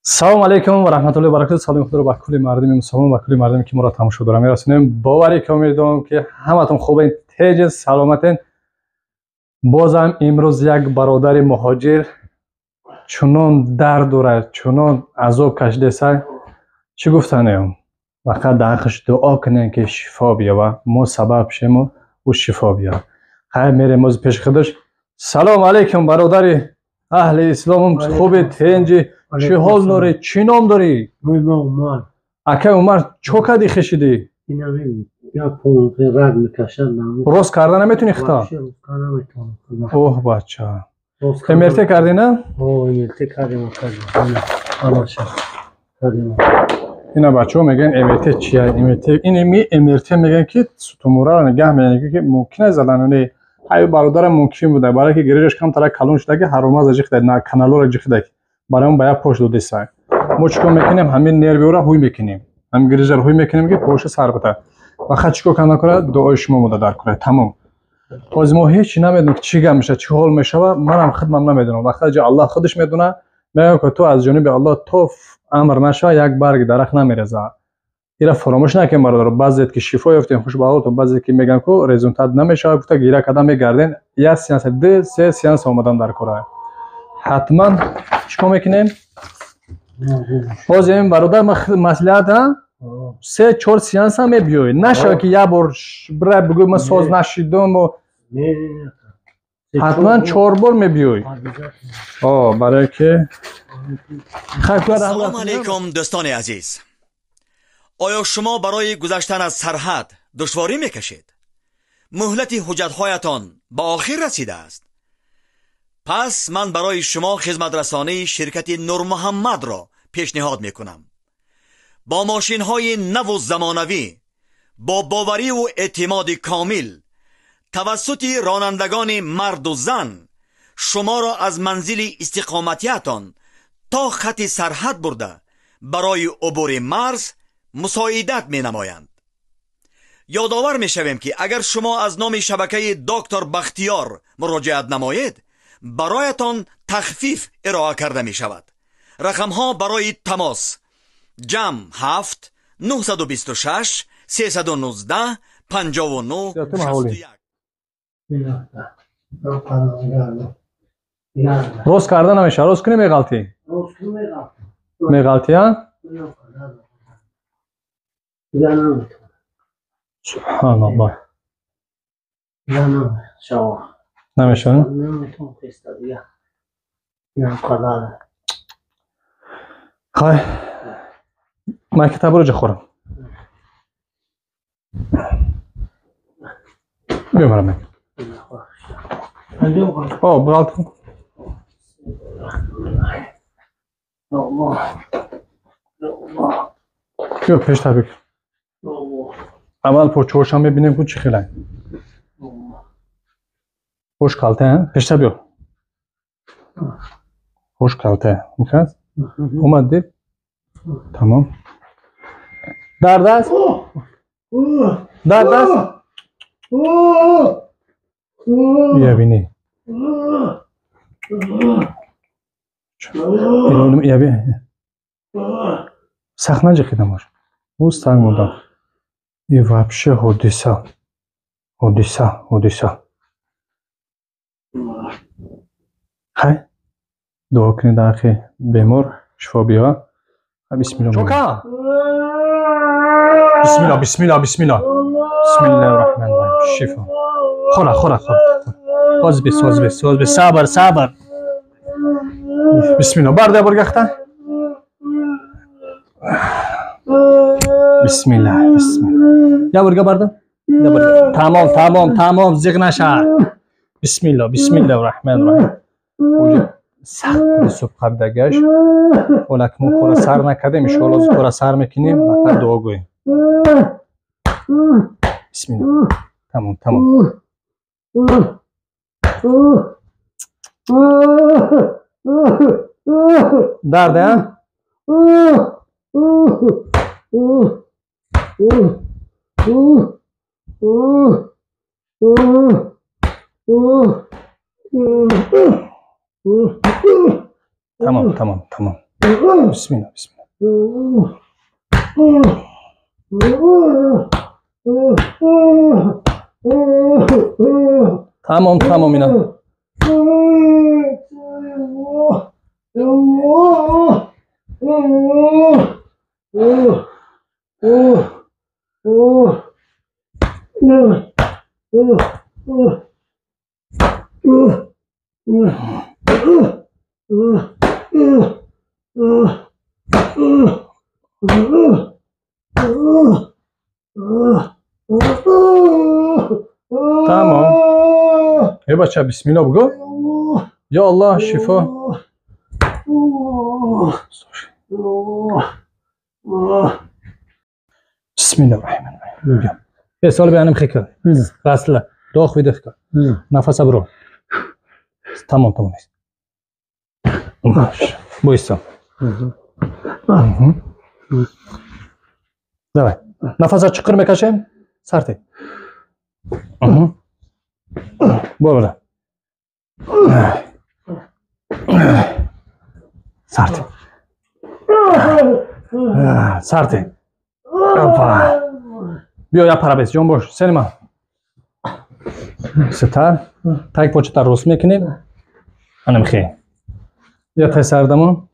салом алейкум ва раҳматуллоҳи ва баракатуҳ. саломи худро ба кулли мардуми мусулмон ва кулли мардуме ки моро тамошо доранд мерасонем. боварӣ ки умед дорам ки ҳаматон хубен, теҷен, саломатен. бозам имрӯз як бародари муҳоҷир чунон дард дорад, чунон азоб кашидеса, чӣ гуфтанем? фақат дар ҳаққаш дуо кунем ки шифо биёва. мо сабаб шему ӯ шифо биёва. хайр мерем оз пеши худаш. салом алейкум бародари аҳли исломум, хуби тенҷи, чӣ ҳол дорӣ? Чӣ ном дорӣ? Ака Умар, чо кади хишидӣ? Рост карда наметунӣ хита? Оҳ бача. МРТ кардӣ на? Ина бачаҳо мегӯянд МРТ чия? МРТ мегӯянд ки тумораро нигаҳ менагӣ ки мумкин аст заданонӣ. ҳай бародарам мумкин буда, барои ки гирижаш камтара калон шудаги ҳаромаза ҷихида, на каналора ҷихида. Барои он ба як пош додиса. Мо чикор мекунем? Ҳамин нервиора ҳуй мекунем. Ҳамин гирижаро ҳуй мекунем ки поша сар бита. Фақат чикор кана кора? Дуои шумо муда дар кора. Тамом. Ҳозир мо ҳеҷ намедонем ки чӣ гап мешавад, чӣ ҳол мешавад. Манам худам намедонам. Вақте ҷо Аллоҳ худаш медона, мегӯяд ки ту аз ҷониби Аллоҳ то амр нашава, як барги дарахт намереза. ира фаромӯш накунем бародар. Баъзеет ки шифо ёфтем, хушбахтон, баъзеет ки мегӯянд ки результат намешавад, гуфта гира кардан мегарден. Як сеанс, ду, се сеанс омадан дар кора. ҳатман чикор мекунем? ҳозир ин бародар маслиҳат се чор сеанс ҳам мебиёй. Нашава ки як бор бира бигӯй ман соз нашидум. ҳатман чор бор мебиёй. барое ки салом алейкум дӯстони азиз. оё шумо барои гузаштан аз сарҳад душворӣ мекашед? муҳлати ҳуҷҷатҳоятон ба охир расидааст? пас ман барои шумо хизматрасонии ширкати Нурмуҳаммадро пешниҳод мекунам. бо мошинҳои наву замонавӣ, бо боварию эътимоди комил, тавассути ронандагони марду зан, шуморо аз манзили истиқоматиятон то хати сарҳад бурда барои убури марз мусоидат менамоянд. ёдовар мешавем ки агар шумо аз номи шабакаи доктор Бахтиёр муроҷиат намоед, бароятон тахфиф ироа карда мешавад. рақамҳо барои тамос: ҷам 7 926 319 59 61. рост карда намешавад. рост кунӣ меғалтӣ? меғалтӣ? субҳаналлоҳ. намешавад? хай ман китабро ҷо хӯрам. бимарам. ғалт кун. бё пештар бикун. аввал чоршам мебинем ку чӣ хелай. хуш калта, пештар бё. хуш калта. муказ? омадӣ? тамом. дард аст? дард аст? бия бинӣ. сахт наҷиқидам бош. боз танг монда. И вообще ҳодиса. хай дуо кунед дар ҳаққи бемор шифо биёва. бисмилла. бисмилла. бисмиллаҳи роҳмани роҳим. шифо. хора. ҳозир бис. сабр. бисмилла. барда бургахта. бисмилла. я бурга барда. тамом. зиқ наша. бисмиллаҳи роҳмани роҳим. сахт суб қардагаш. олак мо кора сар накардем. иншоалло ҳозир кора сар мекунем. фақат дуо гӯем. бисмилла. тамом. дард тамом. بسم الله بسم الله تمام تمام اینا تمام ای بچه بسم الله بگو یا الله شفا بسم الله الرحمن الرحیم بگم یه سال بیانم خیلی رسله داخ ویده خیلی نفس برو تمام تمام بایستا давай نفس چقدر میکشیم سرته برو سرته سرته بیا یا پرابیس جان باش سینما ستر تک پاچه تر رست میکنیم انم خیلی یا تای سردمون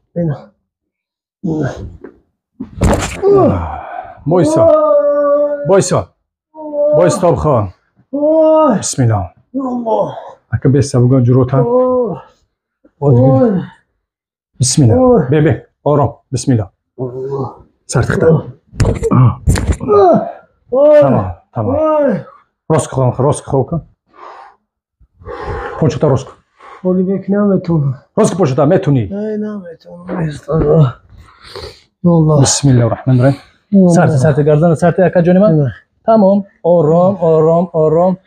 بایسا بایسا بایستا بخواه بسم الله اکا بیستا بگن جروتا بسم الله بی بی آرام بسم الله سرتخته تمام تمام راست خواه راست خواه کن پونچتا راست کن ولی بک نمیتونم راست که پونچتا میتونی نمیتونم والله بسم الله الرحمن الرحیم سرت سرت گردن سرت اکا جانی من تمام آرام آرام آرام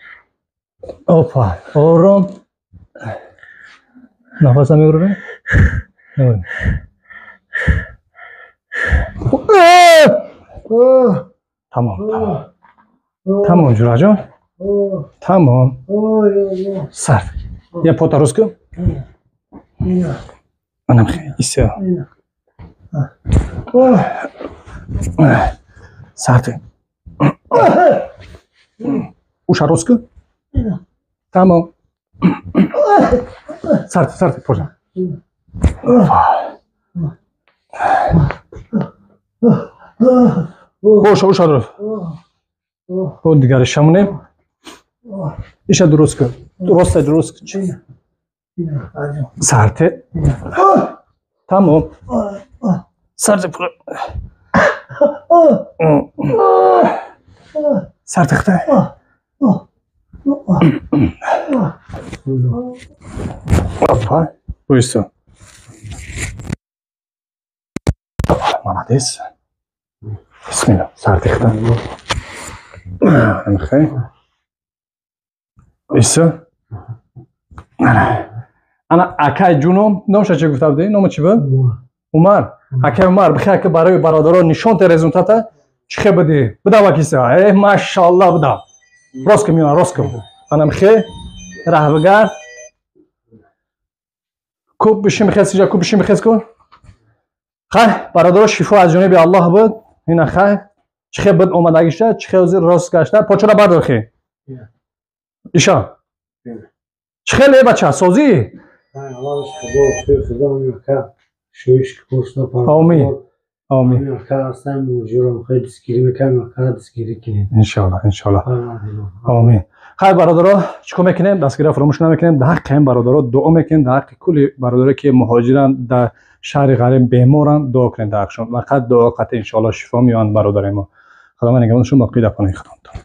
اوپا آرام نفس هم میبرونه نمیبرونه تمام تمام تمام جورا جان تمام سرت یه پاتا روز کن منم خیلی ایسا سرت اوشا روز کن تمام سرت سرت پوزا اوشا اوشا درست اون دیگرش شمونه ایشا درست کن درست کن سرت تمام سرت پورا سرت اخته بایستا молодец بسم الله سرت اخته خیلی ایسا انا اکای جونم نامش چه گفته بودی؟ نام چی بود؟ عمر اکای عمر بخیر که برای برادران نشان ترزونتا تا چه بدی؟ بدا وکیسا ای ماشاءالله بدا راست کمیون راست کم انا خیلی راه بگرد کوب بشیم خیلی سیجا کوب بشیم خیلی کن خیلی برادران شفا از جانب الله بود اینا خیلی چه بد اومده گشته چه زیر راست گشته پاچورا بردار خیلی ایشان چه خیلی بچه سازی آمین آمین انشالله انشالله آمین خیلی برادرها چیکار میکنیم دستگیری فراموش نمیکنیم در حق این برادرها دعا میکنیم در حق کلی برادرها که مهاجرن در شهر غریب بیمارن دعا کنیم در حقشون فقط دعا قطع انشالله شفا میان برادر ما خدا من نگهدارشون باقی کنه خدا